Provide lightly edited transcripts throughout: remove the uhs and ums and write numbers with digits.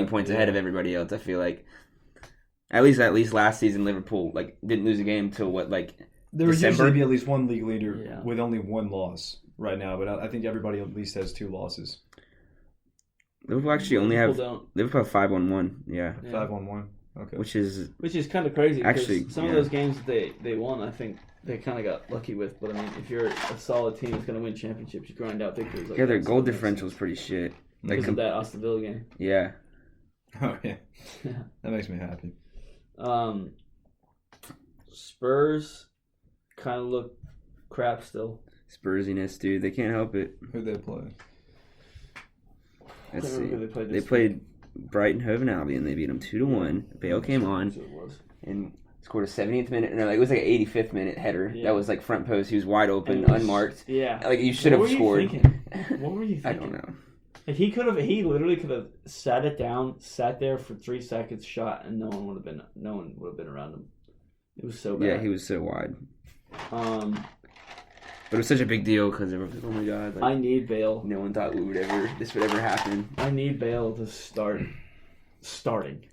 15 points ahead of everybody else. I feel like at least last season Liverpool didn't lose a game until there would usually be at least one league leader with only one loss right now, but I think everybody at least has 2 losses. Liverpool actually only have 5-1-1. Yeah. 5-1-1. Okay. Which is kind of crazy. Actually, some of those games that they won, I think they kind of got lucky with. But I mean, if you're a solid team that's going to win championships, you grind out victories. Their goal differential is pretty shit. Because of that Aston Villa game. Yeah. Oh yeah. That makes me happy. Spurs kind of look crap still. Spursiness, dude. They can't help it. Who'd they play? Let's see. They played Brighton Hove and Albion. They beat them 2-1. Bale came on and scored a 70th minute. No, it was like an 85th minute header. Yeah. That was like front post. He was wide open, unmarked. Yeah. You should have scored. What were you thinking? I don't know. He literally could have sat it down, sat there for 3 seconds, shot, and no one would have been around him. It was so bad. Yeah, he was so wide. But it was such a big deal because everyone was like, oh my god. I need Bale. No one thought this would ever happen. I need Bale to starting.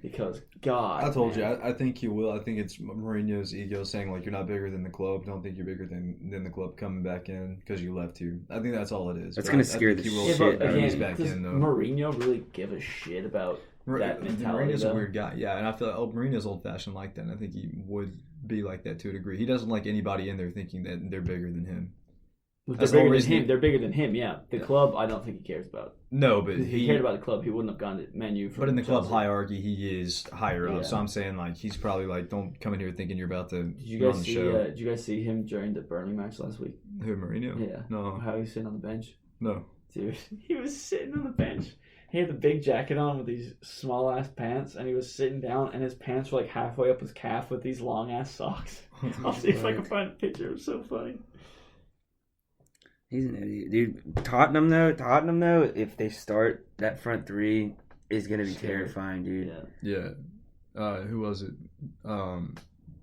Because, God. I told you, I think he will. I think it's Mourinho's ego saying, you're not bigger than the club. Don't think you're bigger than the club coming back in because you left here. I think that's all it is. That's going to scare the shit out of him. Does Mourinho really give a shit about that mentality? Mourinho's a weird guy, yeah. And I feel like Mourinho's old-fashioned like that, and I think he would be like that to a degree. He doesn't like anybody in there thinking that they're bigger than him. They're bigger than him, yeah. The club, I don't think he cares about. No, but if he cared about the club, he wouldn't have gone to Man U. But in the club hierarchy, he is higher up. So I'm saying, he's probably don't come in here thinking you're about to run the show. Did you guys see him during the Burnley match last week? Who, Mourinho? Yeah. No. How he was sitting on the bench? No. Dude, he was sitting on the bench. He had the big jacket on with these small ass pants, and he was sitting down, and his pants were halfway up his calf with these long ass socks. I'll see if I can find a picture. It was so funny. He's an idiot, dude. Tottenham though, if they start that front three, is gonna be terrifying, dude. Yeah. Who was it?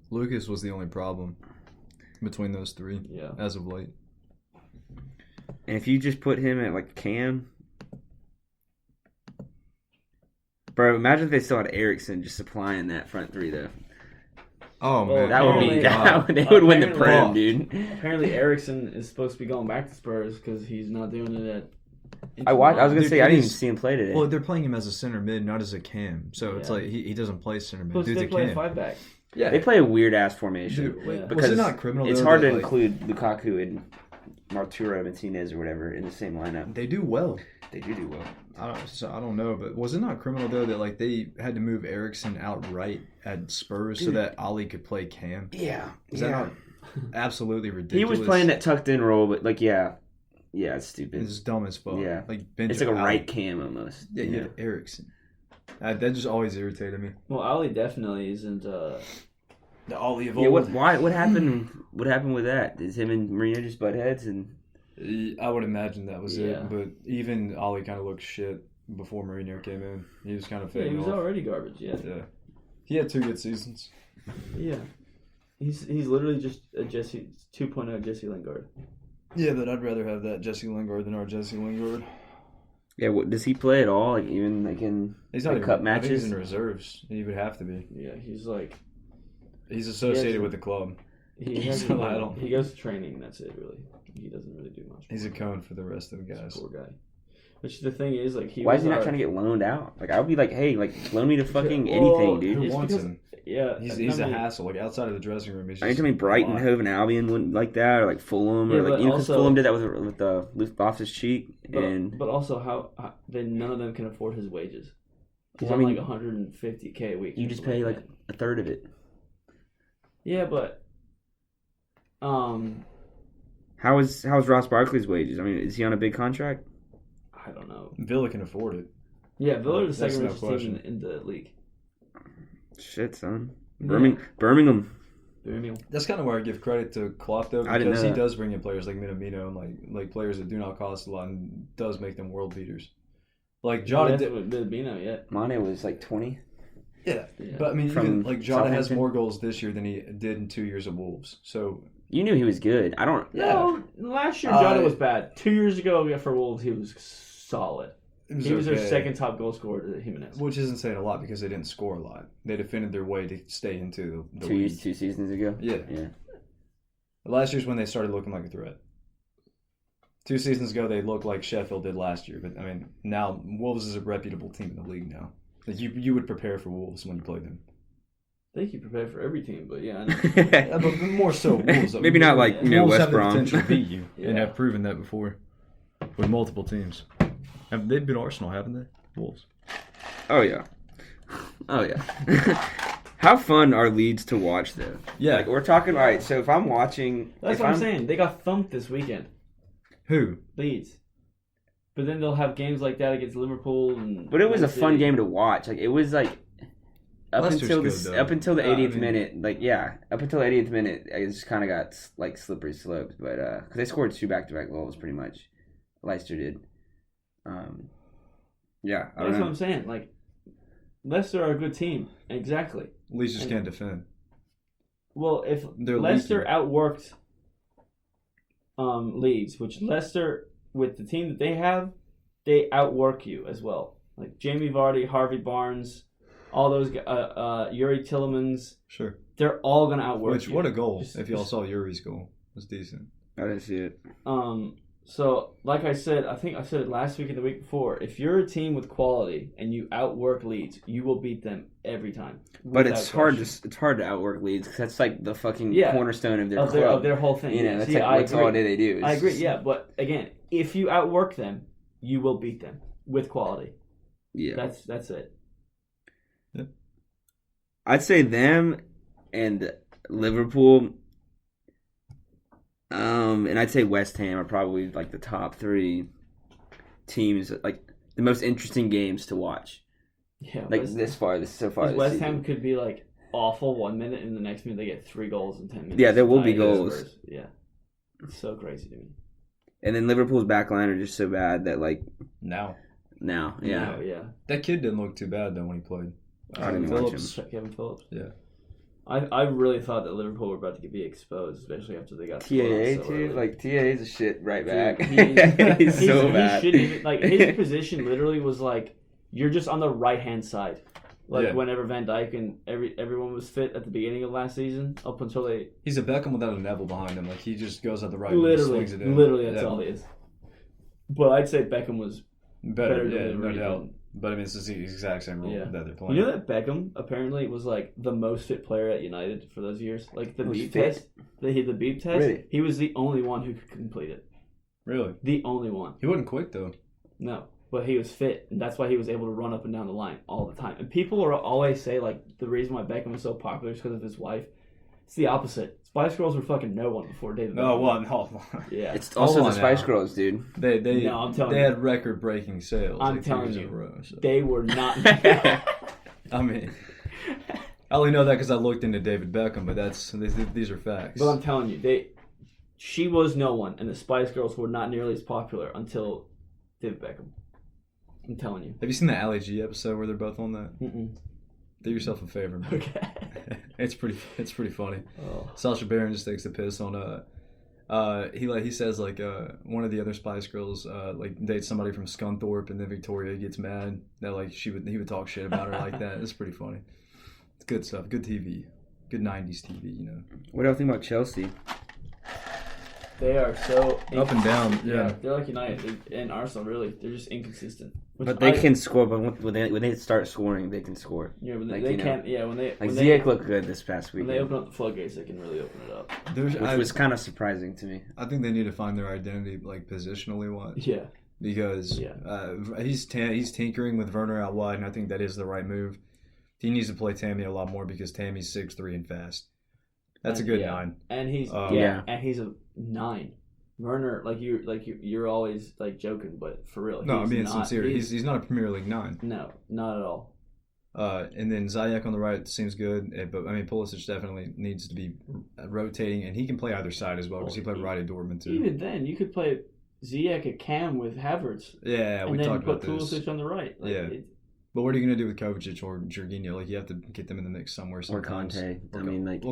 Lucas was the only problem between those three. Yeah. As of late. And if you just put him at Cam, bro, imagine if they still had Eriksen just supplying that front three though. Oh man, that would be they would win the Prem, dude. Apparently, Eriksen is supposed to be going back to Spurs because he's not doing it at. I was gonna say I didn't even see him play today. Well, they're playing him as a center mid, not as a cam. So it's he doesn't play center mid. Dude's they play a 5-back. Yeah, they play a weird ass formation. Dude, because was it not criminal? It's hard to include Lukaku and Marturo Martinez or whatever in the same lineup. They do well. They do well. I don't know, but was it not criminal though that they had to move Eriksen outright at Spurs so that Ali could play cam? Yeah, is that not absolutely ridiculous? He was playing that tucked in role, but it's stupid. It's dumb as fuck. Yeah, it's like a right cam almost. Yeah, Eriksen. That just always irritated me. Well, Ali definitely isn't the Ali of old. Yeah, what happened? What happened with that? Is him and Mourinho just butt heads and? I would imagine that was it, but even Ali kind of looked shit before Mourinho came in. He was kind of fading off. He was already garbage, yeah. He had 2 good seasons. Yeah. He's literally just a 2.0 Jesse Lingard. Yeah, but I'd rather have that Jesse Lingard than our Jesse Lingard. Yeah, does he play at all? Even in he's not cup matches? I think he's in reserves. He would have to be. Yeah, he's associated with the club. He goes to training, and that's it, really. He doesn't really do much. He's a cone for the rest of the guys. Poor guy. Which the thing is, why is he not trying to get loaned out? I would be hey, loan me to fucking anything, dude. Who wants him? Yeah, he's a hassle. Outside of the dressing room, he's just. I mean, Brighton, Hove, and Albion wouldn't like that, or Fulham, or because Fulham did that with Loftus-Cheek, but also how then none of them can afford his wages. He's on $150K a week. You just pay a third of it. Yeah, but How is Ross Barkley's wages? I mean, is he on a big contract? I don't know. Villa can afford it. Yeah, Villa is the second richest team in the league. Shit, son. Birmingham. That's kind of where I give credit to Klopp, though, because he does bring in players like Minamino and like players that do not cost a lot and does make them world beaters. Jota did. Minamino yet. Mane was 20. Yeah, but I mean, even Jota has more goals this year than he did in 2 years of Wolves. So. You knew he was good. I don't. No, last year Jota was bad. 2 years ago for Wolves, he was solid. He was their second top goal scorer to Jimenez. Which isn't saying a lot because they didn't score a lot. They defended their way to stay into the league. 2 seasons ago? Yeah. Last year's when they started looking like a threat. 2 seasons ago, they looked like Sheffield did last year. But, I mean, now Wolves is a reputable team in the league now. Like you would prepare for Wolves when you play them. I think you prepare for every team, but yeah. But more so Wolves. Maybe not like Wolves West have the Brom. potential to beat you and have proven that before with multiple teams. They've been Arsenal, haven't they? Wolves. Oh yeah. How fun are Leeds to watch though? Yeah, like we're talking. All right, so if I'm watching, that's what I'm saying. They got thumped this weekend. Who? Leeds. But then they'll have games like that against Liverpool. But it was a fun game to watch. Like it was like up until the 80th minute. Up until the 80th minute, it just kind of got like slippery slopes. But because they scored 2 back-to-back goals, pretty much. Leicester did. That's what I'm saying. Like Leicester are a good team. Exactly. Leeds just can't defend. Well, if Leicester outworked Leeds, which Leicester with the team that they have, they outwork you as well. Like Jamie Vardy, Harvey Barnes, all those Yuri Tillemans. Sure. They're all gonna outwork you. What a goal! If y'all saw Yuri's goal, it was decent. I didn't see it. So, like I said, I think I said it last week and the week before. If you're a team with quality and you outwork Leeds, you will beat them every time. But it's hard to outwork Leeds because that's like the fucking cornerstone of their club. Of their whole thing. You know, that's all they do. I agree. Yeah, but again, if you outwork them, you will beat them with quality. Yeah, that's it. Yeah. I'd say them and Liverpool. And I'd say West Ham are probably like the top 3 teams, like the most interesting games to watch. Yeah, like so far. West Ham could be like awful 1 minute, and the next minute they get 3 goals in 10 minutes. Yeah, there will be goals. Yeah, it's so crazy to me. And then Liverpool's backline are just so bad that like now, yeah. That kid didn't look too bad though when he played. I didn't watch him. Kevin Phillips. Yeah. I really thought that Liverpool were about to be exposed, especially after they got TAA too. Like TAA's a shit right back. He's so bad. He shouldn't even, like his position literally was like you're just on the right hand side. Like whenever Van Dijk and everyone was fit at the beginning of last season, up until he's a Beckham without a Neville behind him. Like he just goes at the right. Literally, and swings it in. Literally, that's all he is. But I'd say Beckham was better no doubt. But I mean, it's the exact same role that they're playing. You know that Beckham apparently was like the most fit player at United for those years. Like the beep test, the beep test. Really? He was the only one who could complete it. Really? The only one. He wasn't quick though. No, but he was fit, and that's why he was able to run up and down the line all the time. And people are always say like the reason why Beckham was so popular is because of his wife. It's the opposite. Spice Girls were fucking no one before David Beckham. No. Yeah. It's also the Spice Girls, dude. They had record-breaking sales. I'm telling you. Row, so. They were not. I mean, I only know that because I looked into David Beckham, but these are facts. But I'm telling you, she was no one, and the Spice Girls were not nearly as popular until David Beckham. I'm telling you. Have you seen the Ali G episode where they're both on that? Mm-mm. Do yourself a favor, man. Okay. It's pretty funny. Oh. Sacha Baron just takes the piss on he says like one of the other Spice Girls like dates somebody from Scunthorpe, and then Victoria gets mad that like he would talk shit about her like that. It's pretty funny. It's good stuff. Good TV. Good 90s TV, you know. What do you think about Chelsea? They are so up and down. Yeah, they're like United and Arsenal. Really, they're just inconsistent. But they can score. But when they start scoring, they can score. Yeah, when they can't. Yeah, when they Ziyech looked good this past week. When they open up the floodgates, they can really open it up. Which was kind of surprising to me. I think they need to find their identity, like positionally wise. Yeah. Because he's tinkering with Werner out wide, and I think that is the right move. He needs to play Tammy a lot more because Tammy's 6'3" and fast. That's a good 9. And he's and he's a 9. Werner, you're always like joking, but for real, no, I'm being sincere. He's not a Premier League 9. No, not at all. And then Ziyech on the right seems good, but I mean Pulisic definitely needs to be rotating, and he can play either side as well because he played right at Dortmund too. Even then, you could play Ziyech at Cam with Havertz. Yeah, we talked about this. And then put Pulisic on the right. But what are you going to do with Kovacic or Jorginho? Like, you have to get them in the mix somewhere. Sometimes. Or Conte.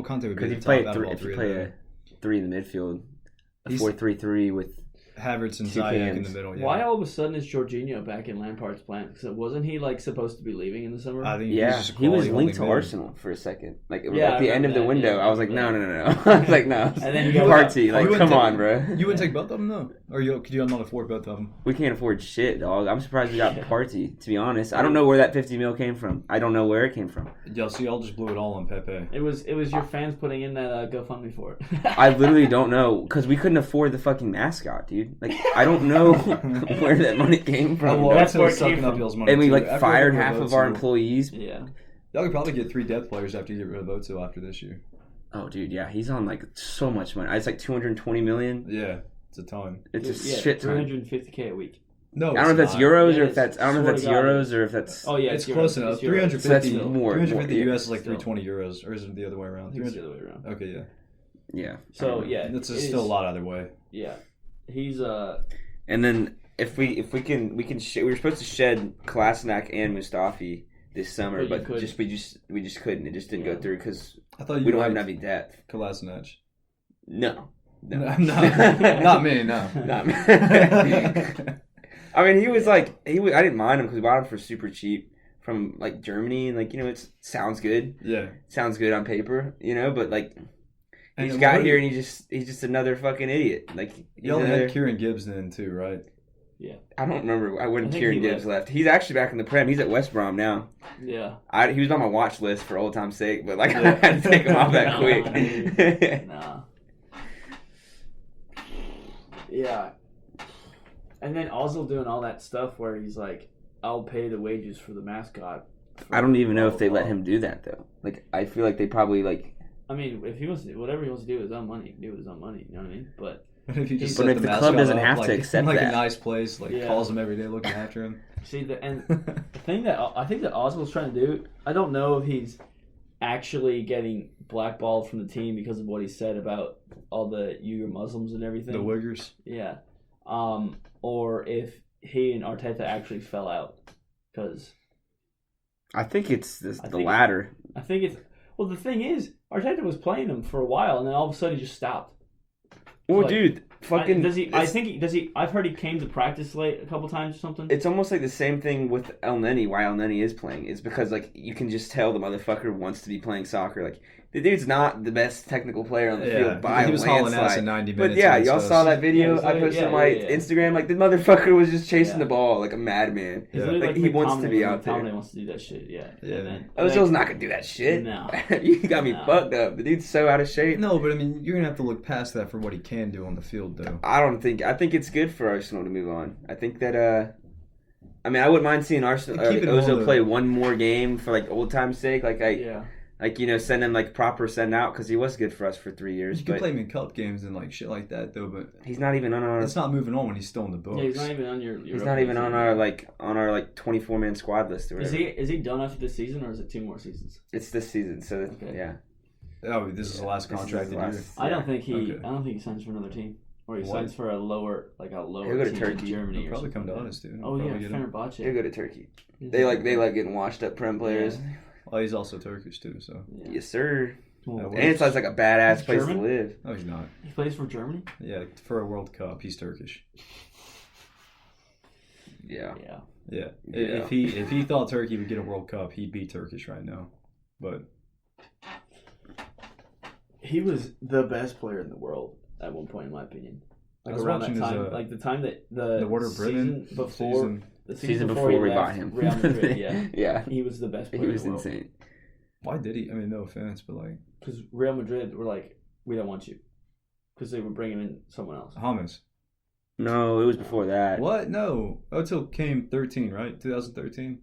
Conte would be the top out of all three. If you play a 3 in the midfield, a 4-3-3 with Havertz and Two Ziyech in cans. the middle. Yeah. Why all of a sudden is Jorginho back in Lampard's plan? Because wasn't he like supposed to be leaving in the summer? I think Yeah, he's just he was quality linked to holding Arsenal for a second. Like Yeah, at the I end of the remember that, window, yeah, I was like, I no, remember no, no. I was like, no. And then you got Partey, like, You come wouldn't on, take- bro. You wouldn't take both of them, though? Or could you not afford both of them? We can't afford shit, dog. I'm surprised we got Yeah. Partey. To be honest, I don't know where that 50 mil came from. I don't know where it came from. Y'all see, y'all just blew it all on Pepe. It was your fans putting in that GoFundMe for it. I literally don't know because we couldn't afford the fucking mascot, dude. Like, I don't know where that money came from. Oh, well, dog. that's where it sucking came up from. y'all's money, And we too. like After fired we get half rid of our Ozil, employees. Yeah. Y'all could probably get 3 depth players after you get rid of Ozil after this year. Oh, dude, yeah, he's on like so much money. It's like 220 million. Yeah, it's a ton. It's a shit ton. $350K a week. No, I don't know if that's not. euros Yeah, or if that's I don't know if that's swear to God. euros or if that's. Oh yeah, It's euros. close enough. It's euros. 350. So that's more. 350 more, US is like Still. 320 euros, or is it the other way around? I think it's the other way around. Okay, yeah. Yeah. So yeah, That's it still a is- lot either way. Yeah, he's And then if we can we were supposed to shed Kolasinac and Mustafi this summer, But you but couldn't. we just couldn't. It just didn't Yeah. go through because I thought you we don't have liked enough depth. Kolasinac. No. No, not me. No. Not me. I mean, he was like I didn't mind him because we bought him for super cheap from like Germany, and like it sounds good. Yeah. Sounds good on paper, but like And he's then got what- here and he's just another fucking idiot. Like he's You only another- had Kieran Gibbs then too, right? I don't remember when I think Kieran he Gibbs left. He's actually back in the Prem. He's at West Brom now. yeah. He was on my watch list for old time's sake, but like Yeah. I had to take him off that Nah, quick. Nah. Yeah. And then Ozil doing all that stuff where he's like, I'll pay the wages for the mascot. I don't even know if they let him do that though. Like I feel like they probably like. I mean, if he wants to, whatever he wants to do with his own money, he can do with his own money. You know what I mean? But But if you just But set if the club mascot doesn't up, have to like, accept like that. a nice place, like Yeah. calls him every day looking after him. see, the thing that I think that Ozil's trying to do, I don't know if he's actually getting blackballed from the team because of what he said about all the Uyghur Muslims and everything. The Wiggers. Yeah. Or if he and Arteta actually fell out. Because I think it's the think- latter. I think it's... Well, the thing is, Arteta was playing him for a while, and then all of a sudden he just stopped. Well, like, dude, fucking. does he? I think he does. I've heard he came to practice late a couple times or something. It's almost like the same thing with El Neni. Why El Neni is playing is because like you can just tell the motherfucker wants to be playing soccer. Like the dude's not the best technical player on the field by he a was hauling ass landslide. in 90 But minutes. yeah, against y'all us. saw that video Yeah, I posted on my yeah. Instagram. Like the motherfucker was just chasing Yeah. the ball like a madman. He's Yeah. literally Like, he wants to McTominay be when out there. McTominay wants to do that shit. Yeah. Yeah. And then, Ozil's not gonna do that shit. No. You got me No. fucked up. The dude's so out of shape. No, but I mean, you're gonna have to look past that for what he can do on the field, though. I think it's good for Arsenal to move on. I think that I mean I wouldn't mind seeing Arsenal Keep it Ozil on, play though. one more game for like old time's sake. Like Yeah. send him like proper send out because he was good for us for 3 years. You can But play him in cup games and like shit like that, though. But he's not even on our. it's not moving on when he's still in the books. Yeah, he's not even on your. He's not even on our 24-man squad list or Is whatever. he done after this season, or is it 2 more seasons? It's this season, so Okay. yeah. Oh, this is the last This is contracted his year. last- I don't think he. Okay. I don't think he signs for another team, or he What? signs for a lower He'll go to team Turkey. in Germany. He'll or probably something. come to us, dude. Oh yeah, Probably get him. Fenerbahce. He'll go to Turkey. They like getting washed up prem players. Oh, he's also Turkish too, so. Yeah. Yes, sir. Well, That And it's like a badass He's place German? to live. No, he's not. he plays for Germany. Yeah, for a World Cup, he's Turkish. Yeah. Yeah. Yeah. Yeah. If he thought Turkey would get a World Cup, he'd be Turkish right now. But He was the best player in the world at one point, in my opinion. Like I was around that watching his, time, like the time that the Order of Britain season before season. the Season before before we he bought left him. Real Madrid, yeah, Yeah. he was the best player He was in the world. insane. Why did he? I mean, no offense, but like Because Real Madrid were like, we don't want you, because they were bringing in someone else. Hamas. No, it was before that. What? No. Otil came 13, right? 2013.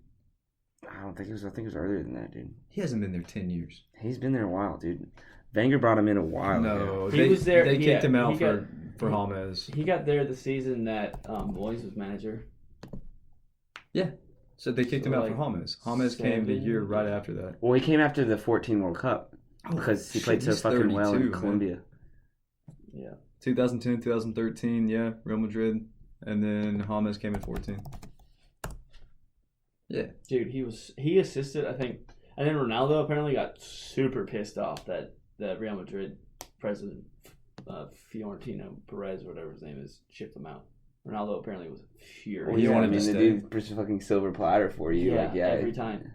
I don't think it was. I think it was earlier than that, dude. He hasn't been there 10 years. He's been there a while, dude. Wenger brought him in a while ago. No, He they, was there- They kicked yeah, him out he for got- James. He got there the season that Moyes was manager. So they kicked So, him out like, for James. James came the year right yeah. after that. Well, he came after the 14 World Cup because he played so he's fucking well 32, in man. Colombia. Yeah. 2010, 2013, yeah, Real Madrid, and then James came in 14. Yeah, Dude, he assisted, I think, and then Ronaldo apparently got super pissed off that the Real Madrid president Fiorentino Perez, or whatever his name is, shipped them out. Ronaldo apparently was furious. Well, the dude pushed a fucking silver platter for you. Yeah, every time.